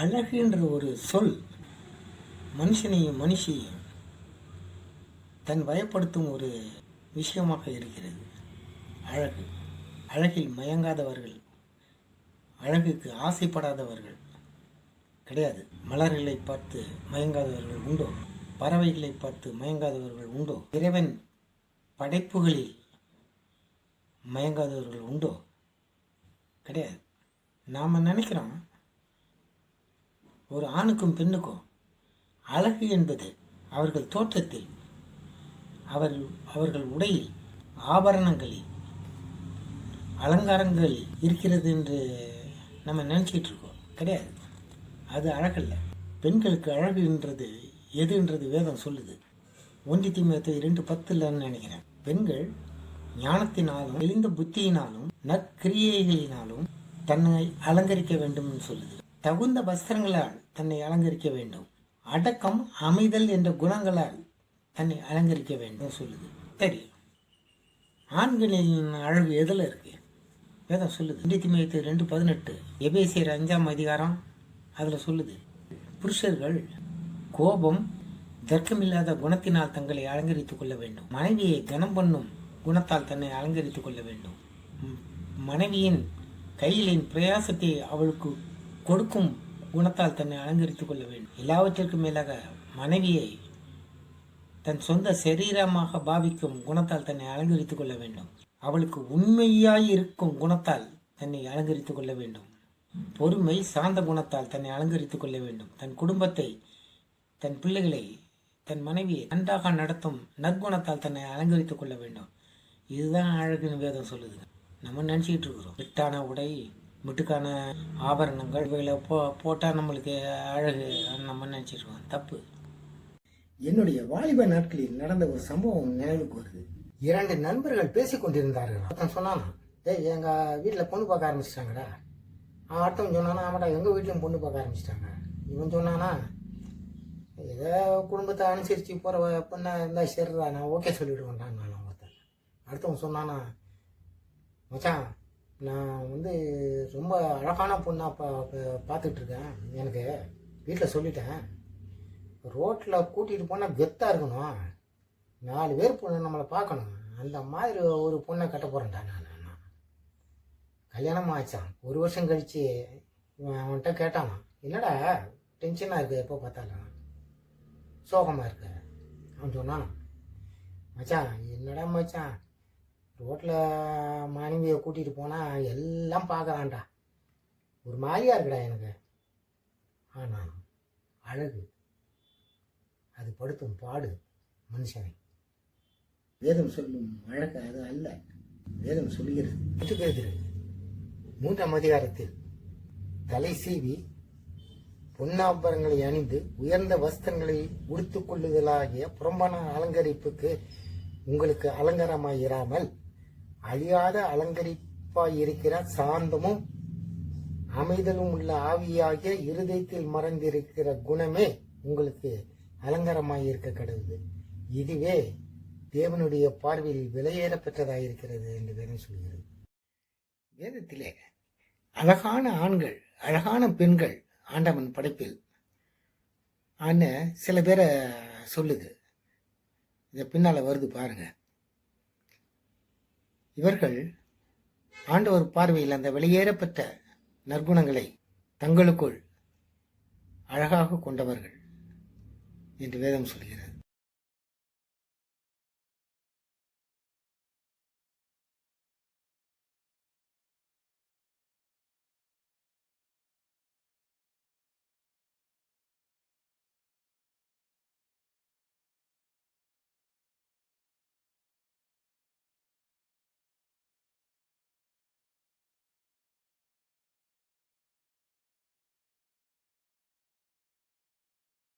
அழகு என்ற ஒரு சொல் மனுஷனையும் மனுஷியையும் தன் வயப்படுத்தும் ஒரு விஷயமாக இருக்கிறது. அழகு, அழகில் மயங்காதவர்கள், அழகுக்கு ஆசைப்படாதவர்கள் கிடையாது. மலர்களை பார்த்து மயங்காதவர்கள் உண்டோ? பறவைகளை பார்த்து மயங்காதவர்கள் உண்டோ? இறைவன் படைப்புகளில் மயங்காதவர்கள் உண்டோ? கிடையாது. நாம் நினைக்கிறோம் ஒரு ஆணுக்கும் பெண்ணுக்கும் அழகு என்பது அவர்கள் தோற்றத்தில், அவர்கள் உடையில், ஆபரணங்களில், அலங்காரங்களில் இருக்கிறது என்று நம்ம நினச்சிக்கிட்டு இருக்கோம். கிடையாது, அது அழகல்ல. பெண்களுக்கு அழகுன்றது எதுன்றது வேதம் சொல்லுது. 1 தீமோத்தேயு 2:10 நினைக்கிறேன். பெண்கள் ஞானத்தினாலும் தெளிந்த புத்தியினாலும் நற்கிரியைகளினாலும் தன்னை அலங்கரிக்க வேண்டும் சொல்லுது. தகுந்த வஸ்திரங்களால் தன்னை அலங்கரிக்க வேண்டும். அடக்கம், அமைதல் என்ற குணங்களால் தன்னை அலங்கரிக்க வேண்டும் சொல்லுது. சரி, ஆண்களின் அழகு எதில் இருக்கு? வேதம் சொல்லுது. 2 தீமோத்தேயு 2:18, எபேசியர் 5ஆம் அதிகாரம் அதில் சொல்லுது. புருஷர்கள் கோபம், தர்க்கமில்லாத குணத்தினால் தங்களை அலங்கரித்துக் கொள்ள வேண்டும். மனைவியை கனம் பண்ணும் குணத்தால் தன்னை அலங்கரித்துக் கொள்ள வேண்டும். மனைவியின் கையிலின் பிரயாசத்தை அவளுக்கு கொடுக்கும் குணத்தால் தன்னை அலங்கரித்துக் கொள்ள வேண்டும். எல்லாவற்றிற்கும் மேலாக மனைவியை தன் சொந்த சரீரமாக பாவிக்கும் குணத்தால் தன்னை அலங்கரித்துக் கொள்ள வேண்டும். அவளுக்கு உண்மையாய் இருக்கும் குணத்தால் தன்னை அலங்கரித்துக் கொள்ள வேண்டும். பொறுமை, சாந்த குணத்தால் தன்னை அலங்கரித்துக் கொள்ள வேண்டும். தன் குடும்பத்தை, தன் பிள்ளைகளை, தன் மனைவியை நன்றாக நடத்தும் நற்குணத்தால் தன்னை அலங்கரித்துக் கொள்ள வேண்டும். இதுதான் அழகுன்னு வேதம் சொல்லுது. நம்ம நினச்சிக்கிட்டு இருக்கிறோம் ஃபிட்டான உடை, முட்டுக்கான ஆபரணங்கள் இவைகளை போட்டால் நம்மளுக்கு அழகு நம்ம நினச்சிருக்கோம். தப்பு. என்னுடைய வாலிப நாட்களில் நடந்த ஒரு சம்பவம் நினைவுக்கு வருது. 2 நண்பர்கள் பேசிக் கொண்டிருந்தார்கள். ஒருத்தன் சொன்னானா, எங்கள் வீட்டில் பொண்ணு பார்க்க ஆரம்பிச்சிட்டாங்கடா. அடுத்தவன் சொன்னானா, ஆமாடா எங்கள் வீட்லையும் பொண்ணு பார்க்க ஆரம்பிச்சிட்டாங்க. இவன் சொன்னானா, ஏதோ குடும்பத்தை அனுசரித்து போகிற பொண்ணை இருந்தால் சரிடா, நான் ஓகே சொல்லிவிடுவேன்டான் நான் ஒருத்தன். அடுத்தவன் சொன்னானா, மச்சான் நான் ரொம்ப அழகான பொண்ணாக பார்த்துட்ருக்கேன், எனக்கு வீட்டில் சொல்லிட்டேன், ரோட்டில் கூட்டிகிட்டு போனால் கெத்தாக இருக்கணும், 4 பேர் பொண்ணு நம்மளை பார்க்கணும், அந்த மாதிரி ஒரு பொண்ணை கட்ட போகிறேன்டா நான். கல்யாணம் ஆச்சான். 1 வருஷம் கழித்து அவன்கிட்ட கேட்டானா, என்னடா டென்ஷனாக இருக்குது, எப்போ பார்த்தாலும் சோகமாக இருக்கு. அவன் சொன்னான், மச்சான் என்னடா மச்சான், ரோட்டில் மனைவியை கூட்டிகிட்டு போனால் எல்லாம் பார்க்குறான்டா, ஒரு மாதிரியா இருக்குடா எனக்கு. ஆனால் அழகு அது படுத்தும் பாடு மனுஷனை. வேதம் சொல்லும் அழகு அது அல்ல. வேதம் சொல்லுகிறது 3ஆம் அதிகாரத்தில், தலை சீவி பொன்னாபரங்களை அணிந்து உயர்ந்த வஸ்திரங்களை உடுத்துக் கொள்ளுதலாகிய புறம்பான அலங்கரிப்புக்கு உங்களுக்கு அலங்காரமாயிராமல் அழியாத அலங்கரிப்பாயிருக்கிற சாந்தமும் அமைதலும் உள்ள ஆவியாகிய இருதயத்தில் மறைந்திருக்கிற குணமே உங்களுக்கு அலங்காரமாயிருக்க கடவுது. இதுவே தேவனுடைய பார்வையில் விலையேற பெற்றதாயிருக்கிறது என்று வேதம் சொல்கிறது. வேதத்திலே அழகான ஆண்கள், அழகான பெண்கள் ஆண்டவன் படைப்பில் ஆன சில பேரை சொல்லுது. இதை பின்னால் வருது பாருங்க. இவர்கள் ஆண்டவர் பார்வையில் அந்த வெளியேறப்பட்ட நற்குணங்களை தங்களுக்குள் அழகாக கொண்டவர்கள் என்று வேதம் சொல்கிறது.